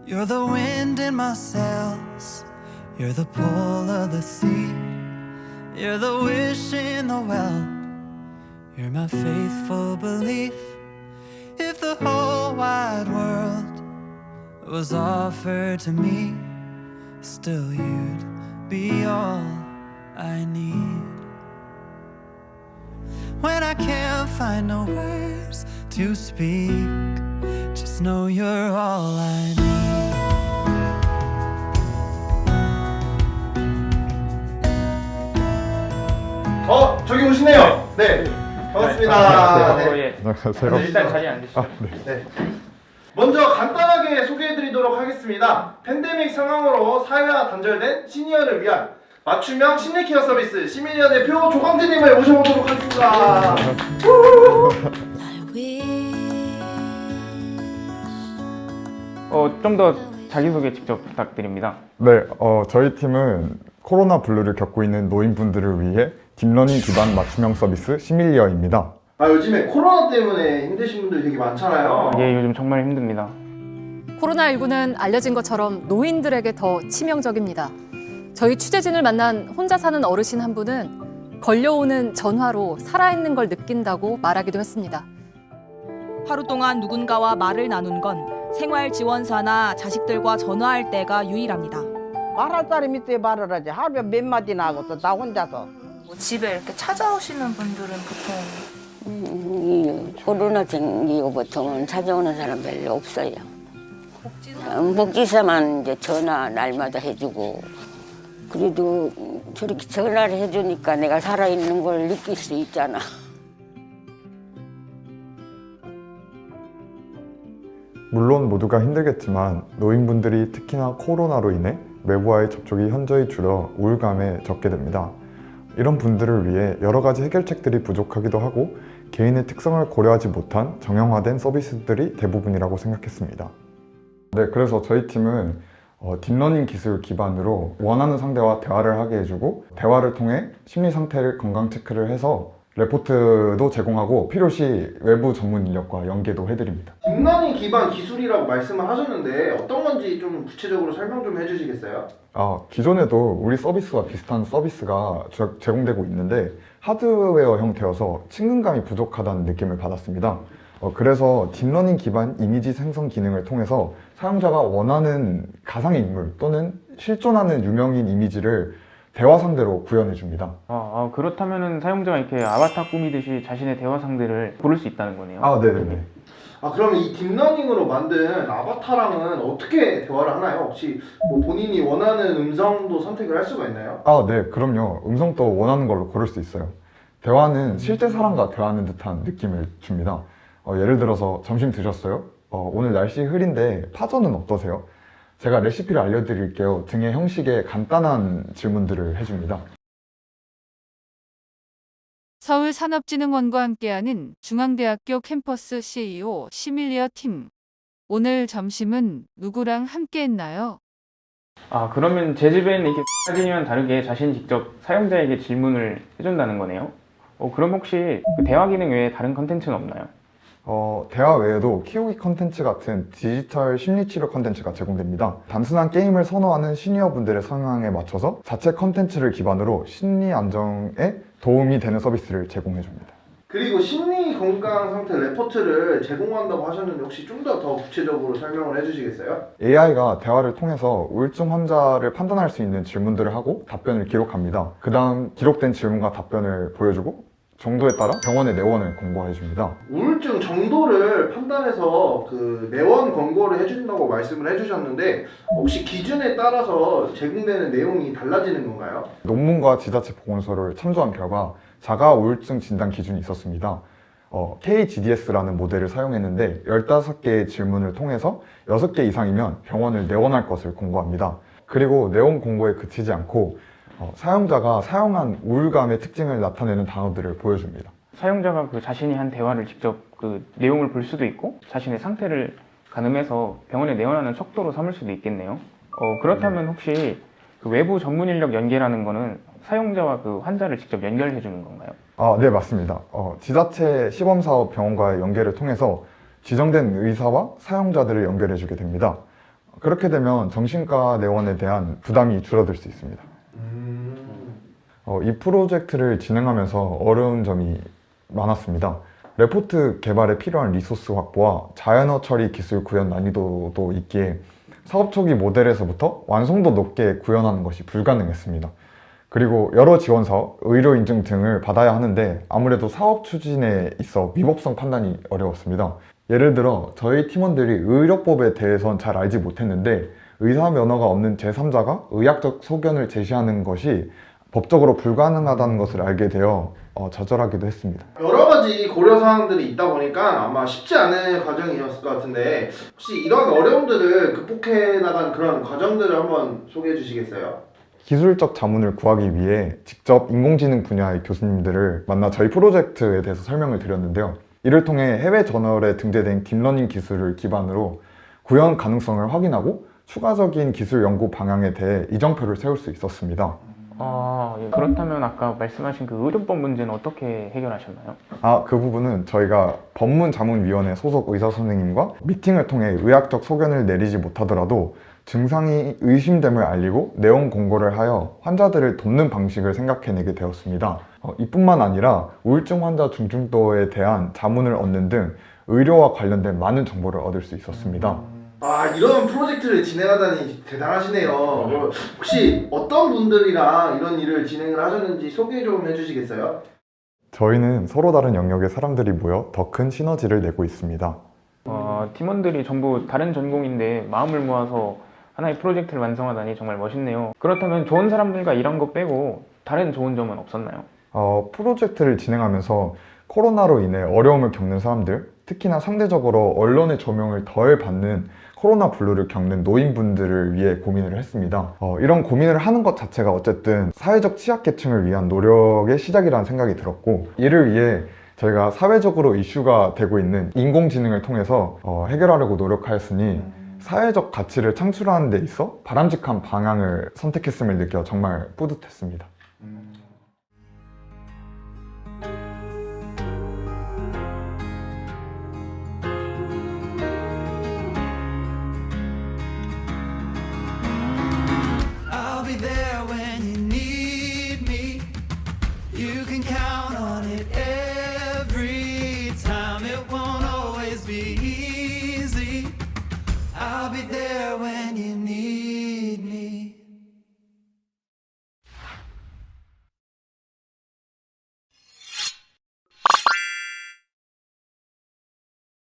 You're the wind in my sails, you're the pull of the sea, you're the wish in the well, you're my faithful belief. If the whole wide world was offered to me, still you'd be all I need. When I can't find no words to speak, just know you're all I need. 저기 오시네요. 네, 반갑습니다. 네. 예. 안녕하세요. 일단 자리에 앉으시죠. 네. 먼저 간단하게 소개해드리도록 하겠습니다. 팬데믹 상황으로 사회와 단절된 시니어를 위한 맞춤형 심리케어 서비스 시미니어 대표 조광진님을 모셔보도록 하겠습니다. 좀 더 자기소개 직접 부탁드립니다. 네, 저희 팀은 코로나 블루를 겪고 있는 노인분들을 위해 딥러닝 기반 맞춤형 서비스 시밀리어입니다. 요즘에 코로나 때문에 힘드신 분들 되게 많잖아요. 예, 요즘 정말 힘듭니다. 코로나19는 알려진 것처럼 노인들에게 더 치명적입니다. 저희 취재진을 만난 혼자 사는 어르신 한 분은 걸려오는 전화로 살아있는 걸 느낀다고 말하기도 했습니다. 하루 동안 누군가와 말을 나눈 건 생활지원사나 자식들과 전화할 때가 유일합니다. 말할 사람이 있어야 말을 하지. 하루에 몇 마디나 하고 또 나 혼자서. 집에 이렇게 찾아오시는 분들은 보통 이 코로나 생기고부터는 찾아오는 사람 별로 없어요. 복지사만 이제 전화 날마다 해주고, 그래도 저렇게 전화를 해주니까 내가 살아있는 걸 느낄 수 있잖아. 물론 모두가 힘들겠지만 노인분들이 특히나 코로나로 인해 외부와의 접촉이 현저히 줄어 우울감에 적게 됩니다. 이런 분들을 위해 여러 가지 해결책들이 부족하기도 하고 개인의 특성을 고려하지 못한 정형화된 서비스들이 대부분이라고 생각했습니다. 네, 그래서 저희 팀은 딥러닝 기술 기반으로 원하는 상대와 대화를 하게 해주고, 대화를 통해 심리 상태를 건강 체크를 해서 레포트도 제공하고 필요시 외부 전문 인력과 연계도 해드립니다. 딥러닝 기반 기술이라고 말씀을 하셨는데 어떤 건지 좀 구체적으로 설명 좀 해주시겠어요? 기존에도 우리 서비스와 비슷한 서비스가 제공되고 있는데 하드웨어 형태여서 친근감이 부족하다는 느낌을 받았습니다. 그래서 딥러닝 기반 이미지 생성 기능을 통해서 사용자가 원하는 가상의 인물 또는 실존하는 유명인 이미지를 대화 상대로 구현해 줍니다. 그렇다면은 사용자가 이렇게 아바타 꾸미듯이 자신의 대화 상대를 고를 수 있다는 거네요. 네네네. 그러면 이 딥러닝으로 만든 아바타랑은 어떻게 대화를 하나요? 혹시 뭐 본인이 원하는 음성도 선택을 할 수가 있나요? 네, 그럼요. 음성도 원하는 걸로 고를 수 있어요. 대화는 실제 사람과 대화하는 듯한 느낌을 줍니다. 예를 들어서 점심 드셨어요? 오늘 날씨 흐린데 파전은 어떠세요? 제가 레시피를 알려드릴게요 등의 형식의 간단한 질문들을 해줍니다. 서울산업진흥원과 함께하는 중앙대학교 캠퍼스 CEO 시밀리어 팀. 오늘 점심은 누구랑 함께 했나요? 그러면 제 집에는 이렇게 사진이랑 다르게 자신이 직접 사용자에게 질문을 해준다는 거네요. 그럼 혹시 그 대화 기능 외에 다른 컨텐츠는 없나요? 대화 외에도 키우기 컨텐츠 같은 디지털 심리치료 컨텐츠가 제공됩니다. 단순한 게임을 선호하는 시니어분들의 성향에 맞춰서 자체 컨텐츠를 기반으로 심리 안정에 도움이 되는 서비스를 제공해줍니다. 그리고 심리 건강 상태 레포트를 제공한다고 하셨는데 혹시 좀 더 구체적으로 설명을 해주시겠어요? AI가 대화를 통해서 우울증 환자를 판단할 수 있는 질문들을 하고 답변을 기록합니다. 그 다음 기록된 질문과 답변을 보여주고 정도에 따라 병원의 내원을 권고해 줍니다. 우울증 정도를 판단해서 그 내원 권고를 해준다고 말씀을 해주셨는데 혹시 기준에 따라서 제공되는 내용이 달라지는 건가요? 논문과 지자체 보건소를 참조한 결과 자가 우울증 진단 기준이 있었습니다. KGDS라는 모델을 사용했는데 15개의 질문을 통해서 6개 이상이면 병원을 내원할 것을 권고합니다. 그리고 내원 권고에 그치지 않고 사용자가 사용한 우울감의 특징을 나타내는 단어들을 보여줍니다. 사용자가 그 자신이 한 대화를 직접 그 내용을 볼 수도 있고 자신의 상태를 가늠해서 병원에 내원하는 척도로 삼을 수도 있겠네요. 그렇다면 혹시 그 외부 전문 인력 연계라는 거는 사용자와 그 환자를 직접 연결해 주는 건가요? 네, 맞습니다. 지자체 시범사업 병원과의 연계를 통해서 지정된 의사와 사용자들을 연결해 주게 됩니다. 그렇게 되면 정신과 내원에 대한 부담이 줄어들 수 있습니다. 이 프로젝트를 진행하면서 어려운 점이 많았습니다. 레포트 개발에 필요한 리소스 확보와 자연어 처리 기술 구현 난이도도 있기에 사업 초기 모델에서부터 완성도 높게 구현하는 것이 불가능했습니다. 그리고 여러 지원 사업, 의료 인증 등을 받아야 하는데 아무래도 사업 추진에 있어 위법성 판단이 어려웠습니다. 예를 들어 저희 팀원들이 의료법에 대해선 잘 알지 못했는데 의사 면허가 없는 제3자가 의학적 소견을 제시하는 것이 법적으로 불가능하다는 것을 알게 되어 좌절하기도 했습니다. 여러 가지 고려 사항들이 있다 보니까 아마 쉽지 않은 과정이었을 것 같은데 혹시 이런 어려움들을 극복해 나간 그런 과정들을 한번 소개해 주시겠어요? 기술적 자문을 구하기 위해 직접 인공지능 분야의 교수님들을 만나 저희 프로젝트에 대해서 설명을 드렸는데요. 이를 통해 해외 저널에 등재된 딥러닝 기술을 기반으로 구현 가능성을 확인하고 추가적인 기술 연구 방향에 대해 이정표를 세울 수 있었습니다. 예. 그렇다면 아까 말씀하신 그 의료법 문제는 어떻게 해결하셨나요? 그 부분은 저희가 법문자문위원회 소속 의사 선생님과 미팅을 통해 의학적 소견을 내리지 못하더라도 증상이 의심됨을 알리고 내용 공고를 하여 환자들을 돕는 방식을 생각해내게 되었습니다. 이뿐만 아니라 우울증 환자 중증도에 대한 자문을 얻는 등 의료와 관련된 많은 정보를 얻을 수 있었습니다. 이런 프로젝트를 진행하다니 대단하시네요. 혹시 어떤 분들이랑 이런 일을 진행을 하셨는지 소개 좀 해주시겠어요? 저희는 서로 다른 영역의 사람들이 모여 더 큰 시너지를 내고 있습니다. 팀원들이 전부 다른 전공인데 마음을 모아서 하나의 프로젝트를 완성하다니 정말 멋있네요. 그렇다면 좋은 사람들과 일한 거 빼고 다른 좋은 점은 없었나요? 프로젝트를 진행하면서 코로나로 인해 어려움을 겪는 사람들, 특히나 상대적으로 언론의 조명을 덜 받는 코로나 블루를 겪는 노인분들을 위해 고민을 했습니다. 이런 고민을 하는 것 자체가 어쨌든 사회적 취약계층을 위한 노력의 시작이라는 생각이 들었고, 이를 위해 저희가 사회적으로 이슈가 되고 있는 인공지능을 통해서 해결하려고 노력하였으니 사회적 가치를 창출하는 데 있어 바람직한 방향을 선택했음을 느껴 정말 뿌듯했습니다.